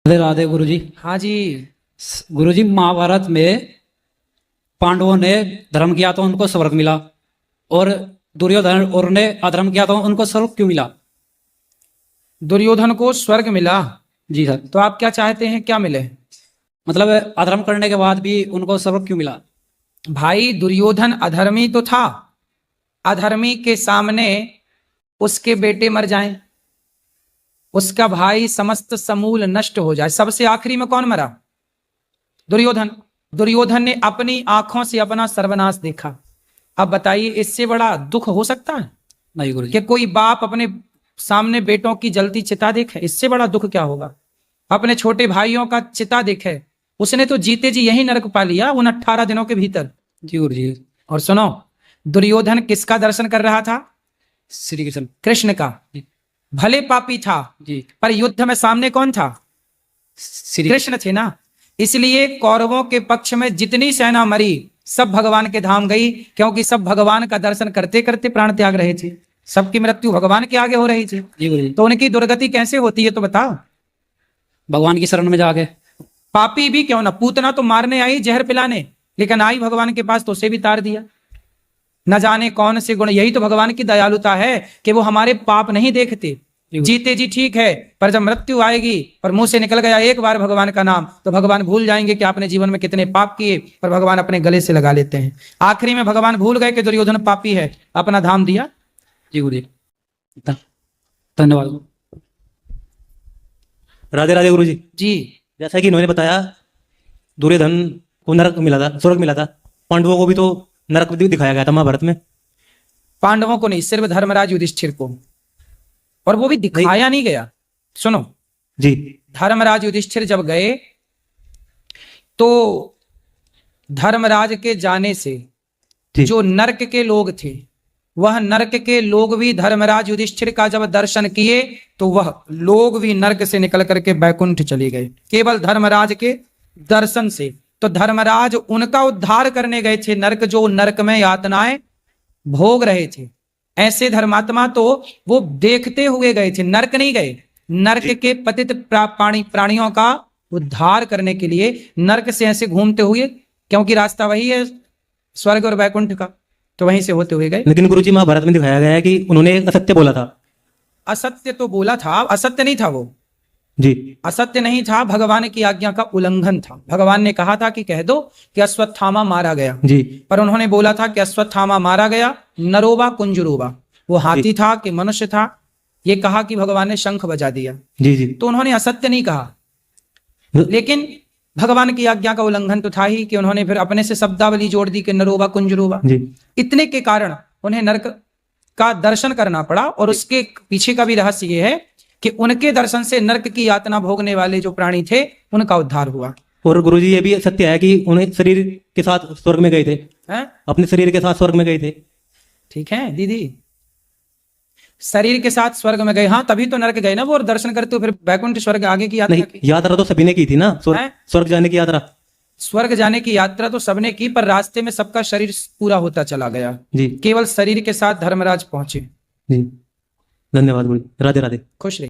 राधे राधे गुरुजी। हाँ जी। गुरुजी, महाभारत में पांडवों ने धर्म किया तो उनको स्वर्ग मिला, और दुर्योधन और ने अधर्म किया तो उनको स्वर्ग क्यों मिला? दुर्योधन को स्वर्ग मिला, जी सर। तो आप क्या चाहते हैं क्या मिले? मतलब अधर्म करने के बाद भी उनको स्वर्ग क्यों मिला? भाई दुर्योधन अधर्मी तो था, अधर्मी के सामने उसके बेटे मर जाएं, उसका भाई समस्त समूल नष्ट हो जाए। सबसे आखिरी में कौन मरा? दुर्योधन। दुर्योधन ने अपनी आंखों से अपना सर्वनाश देखा। अब बताइए, इससे बड़ा दुख हो सकता है नहीं गुरुजी। कि कोई बाप अपने सामने बेटों की जलती चिता देखे? इससे बड़ा दुख क्या होगा? अपने छोटे भाइयों का चिता देखे, उसने तो जीते जी यही नरक पा लिया उन 18 दिनों के भीतर। जी गुरुजी। और सुनो, दुर्योधन किसका दर्शन कर रहा था? श्री कृष्ण। कृष्ण का। भले पापी था जी। पर युद्ध में सामने कौन था? श्री कृष्ण थे ना। इसलिए कौरवों के पक्ष में जितनी सेना मरी सब भगवान के धाम गई, क्योंकि सब भगवान का दर्शन करते करते प्राण त्याग रहे थे। सबकी मृत्यु भगवान के आगे हो रही थी। जी गुरुजी। तो उनकी दुर्गति कैसे होती है तो बताओ? भगवान की शरण में जाके। पापी भी क्यों ना, पूतना तो मारने आई जहर पिलाने, लेकिन आई भगवान के पास तो उसे भी तार दिया। न जाने कौन से गुण। यही तो भगवान की दयालुता है कि वो हमारे पाप नहीं देखते। जीते जी ठीक है, पर जब मृत्यु आएगी और मुंह से निकल गया एक बार भगवान का नाम, तो भगवान भूल जाएंगे कि आपने जीवन में कितने पाप किए, पर भगवान अपने गले से लगा लेते हैं। आखिरी में भगवान भूल गए कि दुर्योधन पापी है, अपना धाम दिया। जी गुरुजी। धन्यवाद। राधे राधे गुरु जी। जी। जैसा कि इन्होंने बताया, दुर्योधन को नरक मिला था, स्वर्ग मिला था। पांडवों को भी तो नरक दिखाया गया था महाभारत में। पांडवों को नहीं, सिर्फ धर्मराज युधिष्ठिर को, और वो भी दिखाया नहीं गया। सुनो जी। धर्मराज युधिष्ठिर जब गए तो धर्मराज के जाने से जो नरक के लोग थे, वह नरक के लोग भी धर्मराज युधिष्ठिर का जब दर्शन किए तो वह लोग भी नरक से निकल करके बैकुंठ चले गए, केवल धर्मराज के दर्शन से। तो धर्मराज उनका उद्धार करने गए थे, नरक जो नरक में यातनाएं भोग रहे थे। ऐसे धर्मात्मा तो वो देखते हुए गए थे, नरक नहीं गए। नरक के पतित प्राणियों का उद्धार करने के लिए नरक से ऐसे घूमते हुए, क्योंकि रास्ता वही है स्वर्ग और वैकुंठ का, तो वहीं से होते हुए गए। लेकिन गुरुजी, महाभारत में दिखाया गया है कि उन्होंने असत्य बोला था। असत्य तो बोला था, असत्य नहीं था वो। जी। असत्य नहीं था, भगवान की आज्ञा का उल्लंघन था। भगवान ने कहा था कि कह दो कि अश्वत्थामा मारा गया, जी। पर उन्होंने बोला था कि अश्वत्थामा मारा गया, नरोबा कुंजरोबा। वो हाथी था कि मनुष्य था, ये कहा कि भगवान ने शंख बजा दिया। जी जी। तो उन्होंने असत्य नहीं कहा, लेकिन भगवान की आज्ञा का उल्लंघन तो था ही कि उन्होंने फिर अपने से शब्दावली जोड़ दी कि नरोबा कुंजरोबा। जी। इतने के कारण उन्हें नरक का दर्शन करना पड़ा। और उसके पीछे का भी रहस्य ये है कि उनके दर्शन से नरक की यातना भोगने वाले जो प्राणी थे उनका उद्धार हुआ। और गुरुजी, ये भी सत्य है कि उन्हें शरीर के साथ स्वर्ग में गए थे, अपने शरीर के साथ स्वर्ग में गए थे। ठीक है दीदी, शरीर के साथ स्वर्ग में गए, हाँ तभी तो नरक गए ना वो, और दर्शन करते हो फिर वैकुंठ स्वर्ग आगे की यात्रा की। यात्रा तो सभी ने की थी ना, स्वर्ग जाने की यात्रा। स्वर्ग जाने की यात्रा तो सबने की, पर रास्ते में सबका शरीर पूरा होता चला गया जी। केवल शरीर के साथ धर्मराज पहुंचे। जी। धन्यवाद गुरु। राधे राधे। खुश रहिए।